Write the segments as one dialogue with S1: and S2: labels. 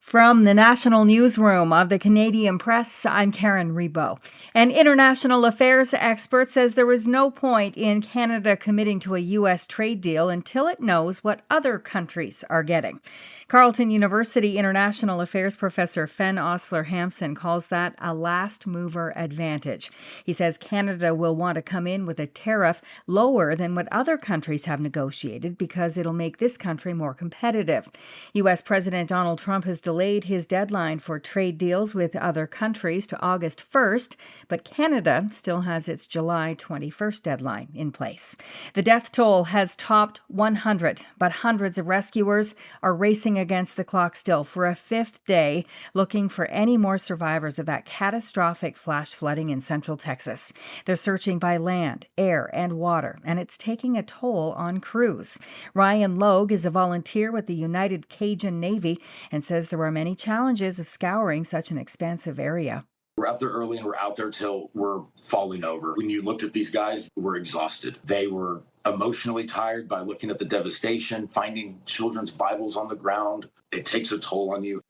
S1: From the National Newsroom of the Canadian Press, I'm Karen Rebo. An international affairs expert says there is no point in Canada committing to a U.S. trade deal until it knows what other countries are getting. Carleton University International Affairs professor Fen Osler-Hampson calls that a last mover advantage. He says Canada will want to come in with a tariff lower than what other countries have negotiated because it'll make this country more competitive. U.S. President Donald Trump has delayed his deadline for trade deals with other countries to August 1st, but Canada still has its July 21st deadline in place. The death toll has topped 100, but hundreds of rescuers are racing against the clock still for a fifth day, looking for any more survivors of that catastrophic flash flooding in central Texas. They're searching by land, air, and water, and it's taking a toll on crews. Ryan Logue is a volunteer with the United Cajun Navy and says there are many challenges of scouring such an expansive area.
S2: We're out there early and we're out there till we're falling over. When you looked at these guys, we're exhausted. They were emotionally tired by looking at the devastation, finding children's Bibles on the ground. It takes a toll on you.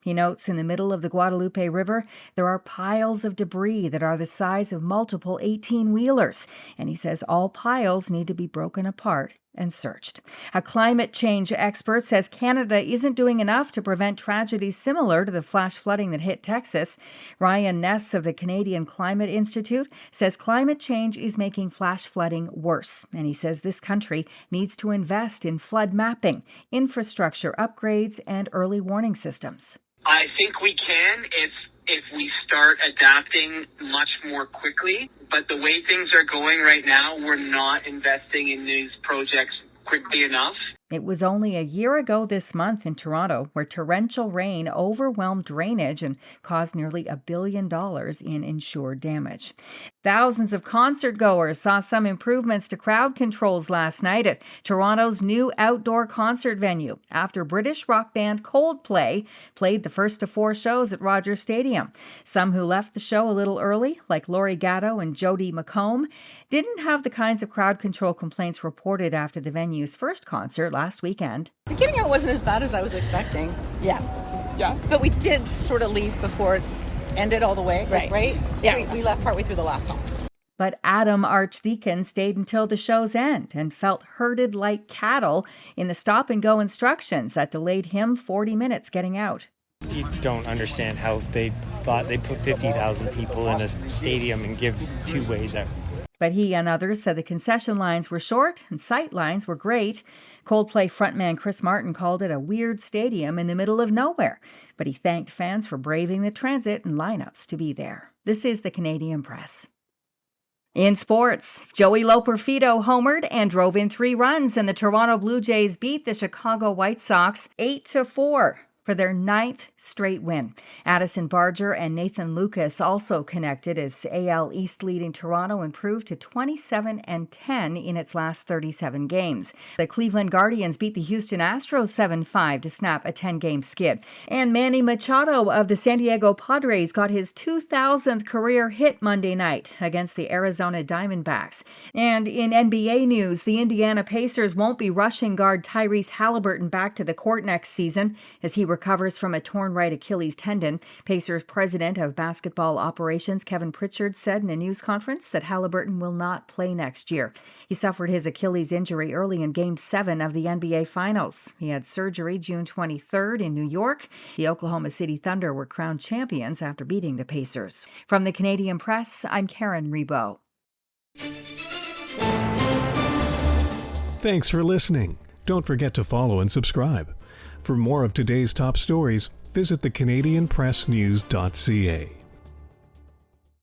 S1: He notes in the middle of the Guadalupe River, there are piles of debris that are the size of multiple 18-wheelers. And he says all piles need to be broken apart and searched. A climate change expert says Canada isn't doing enough to prevent tragedies similar to the flash flooding that hit Texas. Ryan Ness of the Canadian Climate Institute says climate change is making flash flooding worse. And he says this country needs to invest in flood mapping, infrastructure upgrades, and early warning systems.
S3: I think we can if we start adapting much more quickly. But the way things are going right now, we're not investing in these projects quickly enough.
S1: It was only a year ago this month in Toronto where torrential rain overwhelmed drainage and caused nearly $1 billion in insured damage. Thousands of concert goers saw some improvements to crowd controls last night at Toronto's new outdoor concert venue after British rock band Coldplay played the first of 4 shows at Rogers Stadium. Some who left the show a little early, like Laurie Gatto and Jody McComb, didn't have the kinds of crowd control complaints reported after the venue's first concert last weekend.
S4: Getting out wasn't as bad as I was expecting. Yeah. But we did sort of leave before it ended all the way, right? Yeah. We left partway through the last song.
S1: But Adam Archdeacon stayed until the show's end and felt herded like cattle in the stop-and-go instructions that delayed him 40 minutes getting out.
S5: You don't understand how they thought they'd put 50,000 people in a stadium and give 2 ways out.
S1: But he and others said the concession lines were short and sight lines were great. Coldplay frontman Chris Martin called it a weird stadium in the middle of nowhere, but he thanked fans for braving the transit and lineups to be there. This is the Canadian Press. In sports, Joey Loperfido homered and drove in 3 runs, and the Toronto Blue Jays beat the Chicago White Sox 8-4. For their 9th straight win. Addison Barger and Nathan Lucas also connected as AL East leading Toronto improved to 27-10 in its last 37 games. The Cleveland Guardians beat the Houston Astros 7-5 to snap a 10-game skid. And Manny Machado of the San Diego Padres got his 2,000th career hit Monday night against the Arizona Diamondbacks. And in NBA news, the Indiana Pacers won't be rushing guard Tyrese Halliburton back to the court next season as he recovers from a torn right Achilles tendon. Pacers president of basketball operations Kevin Pritchard said in a news conference that Halliburton will not play next year. He suffered his Achilles injury early in Game 7 of the NBA Finals. He had surgery June 23rd in New York. The Oklahoma City Thunder were crowned champions after beating the Pacers. From the Canadian Press, I'm Karen Rebo.
S6: Thanks for listening. Don't forget to follow and subscribe. For more of today's top stories, visit thecanadianpressnews.ca.